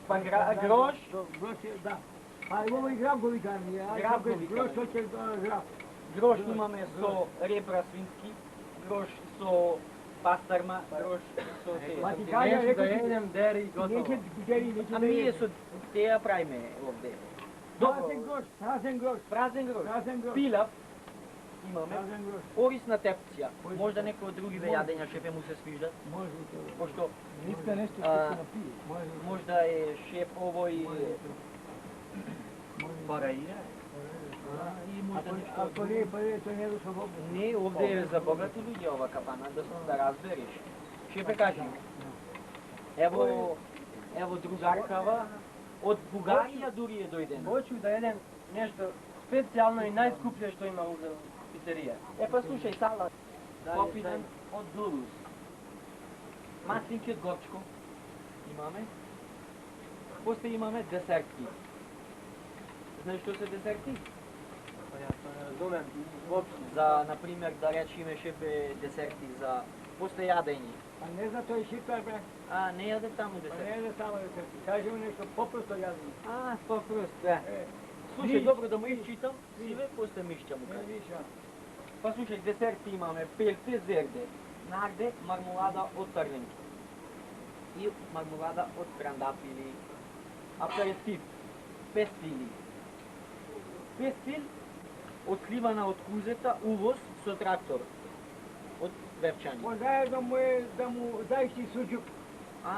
Па грош? Грош е, да. А имamo и грабгови карни, грош hoće grab. Грош имаме со ребра свински, грош со пастарма, грош со те. Ма ти кажа, рекao да едем дери готово. Neće deri, neće А ние со теја правиме овде. Празен грош. Празен грош. Празен грош. Пилав имаме. Празен грош. Орисна тепција. Можда некој од другиве јадења шефе му се свиждат. Може то. Пошто Иска нешто што се напие. можда е шеф овој параира. И можда нешто. Ако не паре, то не е за богати. Не, овде е за богати луѓе ова капана, да разбереш. Шефе кажи. Ево другаркава од Бугарија дури е дојдена. Hoću da jedem nešto specijalno i najskuplje što ima ovdje u pizzerija. Па слушај, салат. Попитан од Дулус. Маслинки од Горчко. Имаме. После имаме десертки. Знаеш што се десертки? Pa ja to ne razumem uopšte. За, например, да речеме шефе десерти за после јадење. А не зна тој шипар, бе. А, не јаде таму Па десерти. не е само да се кажи нешто попросто јадење. А, попросто. Слушај, Миш. добро да му исчитам, сиве, после мишќа му Не кажа. виша. Па слушај, десерти имаме пелте зерде, нарде, мармолада од црвенки и мармолада од трандапили, аперитив, пестили. Пестил од сливана од кузета, увоз со трактор, од Вевчани. Може да му е, да му даеш ти суџук. А,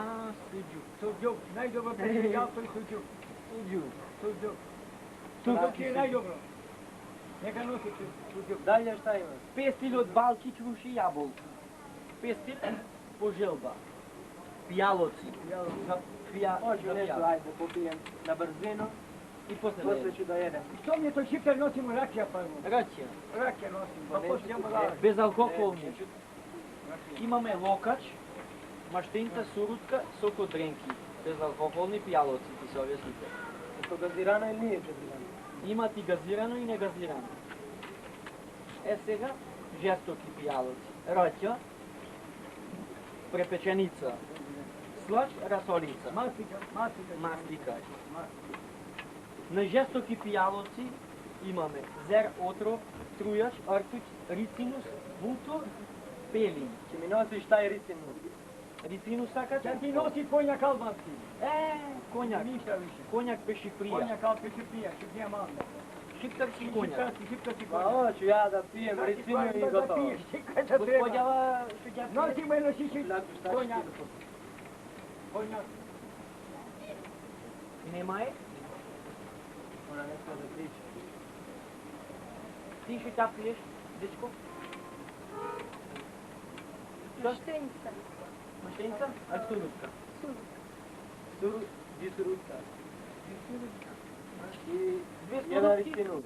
суџук. Суџук, најдобро печењалто и суџук. Суџук. Суџук. Турски Суџук е најдобро. Нека носи суџук. Dalje šta ima? Пестил од балки, круши и јаболки. Пестил по желба. Пијалоци. За Hoću nešto, пијалоци. ajde, popijem na brzinu, И после poslije ću da jedem. Што ми е тој шипар носимо ракија първо. Рачија. Ракија носим, па после ќе му дадеш. Безалкохолни. Имаме локач, маштинка, сурутка, сок од дренки. Безалкохолни пијалоци, ти се овие слика. Je to gazirano ili nije gazirano? Има и газирано и негазирано. Е сега, жестоки пијалоци. Раќа, препеченица, слач, расолица, Мастика. мастика. На жестоки пијалоци имаме зер, отров, струјач, артуќ, рицинус, вултур, пелин. Če mi nosiš taj ricinu. Рицинус сакате? Ќе ти носи коњак албански. Коњак. Ништа више. Коњак пешиприја. Коњак албански шипија, шипија малка. Шипкарски коњак. Шипкарски Pa коњак. hoću ja da pijem ricinu i gotovo. Шипкај да треба. Господјава, што ќе Носи ме носиш Dakle, šta ću ti коњак. da popijem? Коњак. нема е? Ona nešto da priča. Ти што ја пиеш, дечко? Маштеница. Маштеница? А сурутка? Di su rutka. I Две jedan сурутки, ricinu.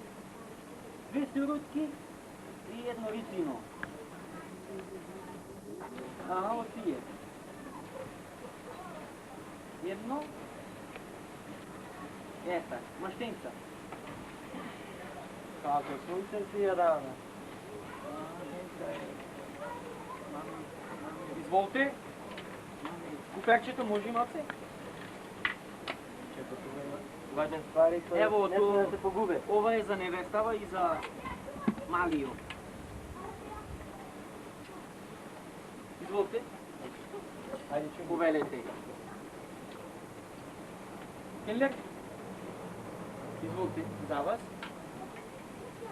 две сурутки и едно рицино. А, ово тие. Едно. Ета, маштеница. Kako sunce si je rano. Изволте. Куперчето може имате? Čepo tu ima važne stvari koje Evo, ne to- smije da se pogube. Ова е за невестава и за Малио. Изволте. Ajde ću. Повелете. Келнер? Изволте, за вас.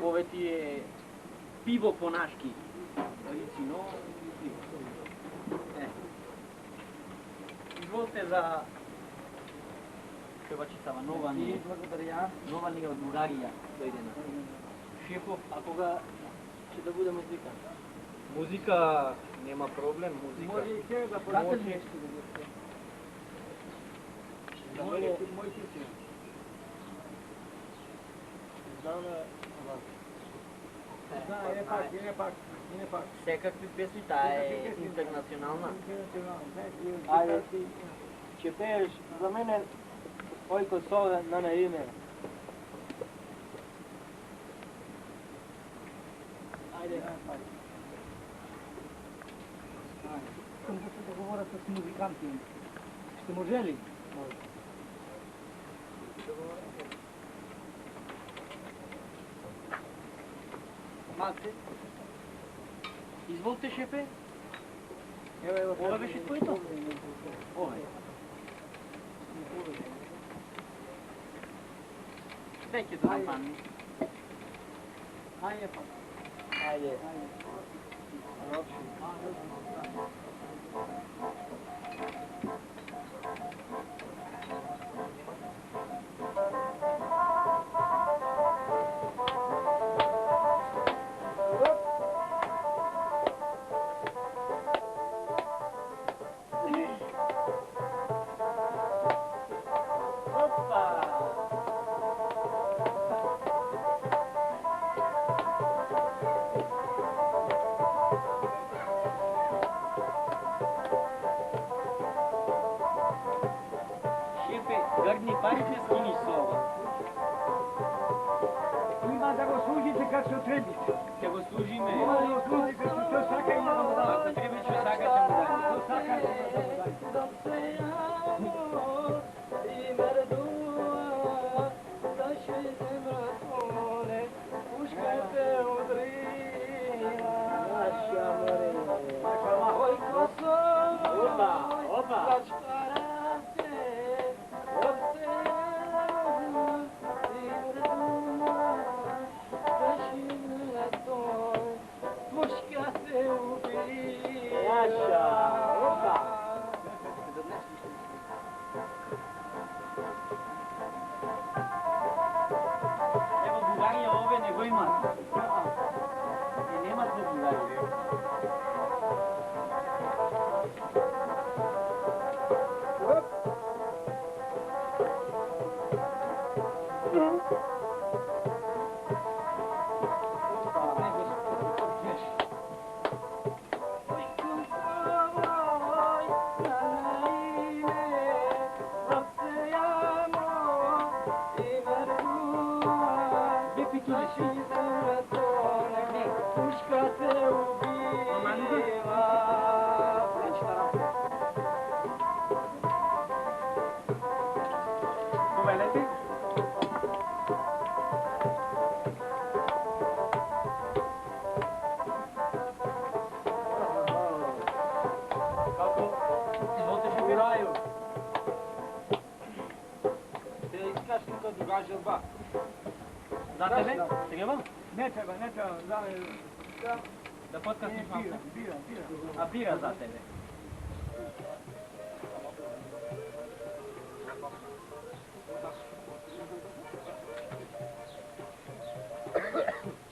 Ове ти е пиво понашки. Рицино и пиво. Изволте за шевачицава, нова ни е. Благодаря. Нова ни е од Бугарија дојдена. Шефов, A koga će da bude muzika? музика нема проблем, музика. Може и се да Znate li pomoći. nešto da budete? Za Може mene, ти мој сите. znam da ovako. Да, не пак. Секакви песни, таа е интернационална. Ajde ti će peješ za mene Ojko Sove na ime. Ajde, pак. Искам да се договорам с музиканти. Ще може ли? Може. маце. Изволте, шефе. Ова беше твоето? Ова е. Веќе да напамни. Ајде па. Ајде. Шефе, грдни парите скиниш со ова. Има да го служите како што треба. Ќе го служиме. Има да го служите како што сака има да му дава. Ако треба што сака ќе му даде. Што сака има да му даде. Ево Бугарија ове не го имат. И немат во Бугарија. Повелете. Како? Изволте шефе. Рају. Те искаш тука друга желба. За тебе? Треба? Не треба, не треба. Да подкасниш малце? Бира. А бира за тебе.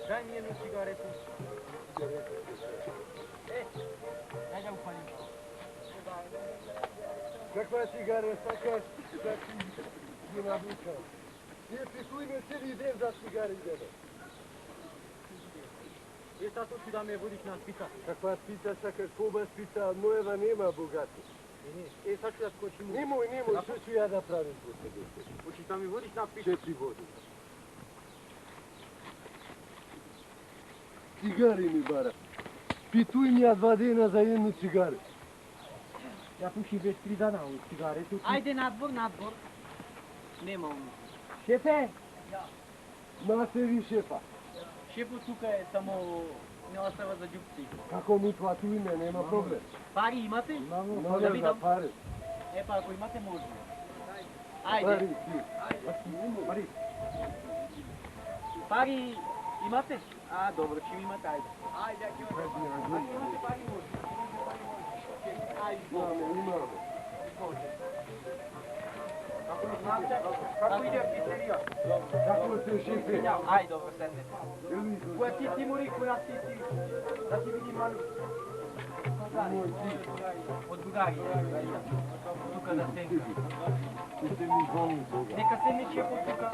Дај ми едну цигарету. Дај да упалим. Каква цигара сакаш, да ти ги навукам. Ние писуиме цели ден за цигари, дедо. Е, тато си да ме водиш на спица. Каква спица сакаш, коба спица, моева нема богати. Е, сачу да скочим. Немој, што ću ја да правим по тебе? Учи да ми водиш на спица. Ще ти водим. Цигари ми бара. Питуј ми ја 2 дена за едну цигари. Ја пуши без 3 дана у цигарету. Ајде надвор. Нема уми. Шефе, Насеви шефа. Шефо тука е, само не остава за ѓупци. Како му платуиме, нема проблем. Пари имате? имамо Да Може да видам. пари. Е, па ако имате може. Пари Ајде, ти. пари. пари имате? А, добро, че имате, ајде. Ајде, ако имате пари може. Имаме. Како иде пицерија? Како се шефе? Ајде, добро, седнете. Која ти Тимури, која ти да ти види малу. Од Бугарија. Тука да седне. Ще ми звони Бога. Нека седне шефо тука.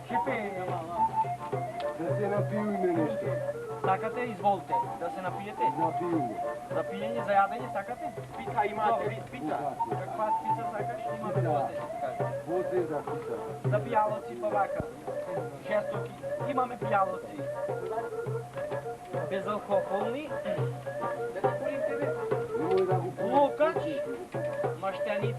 Шефе, Да се напиуме нешто. сакате, изволте, да се напиете. Напиуме. За пиење, за јадење сакате? Спица имате ли спица? Каква спица сакаш? Имаме воде, ще ти кажа. Воде за пица. За пијалоци па вака. Жестоки. Имаме пијалоци. Безалкохолни. Да ти курим тебе. Немој да го Лукач. Маштеници.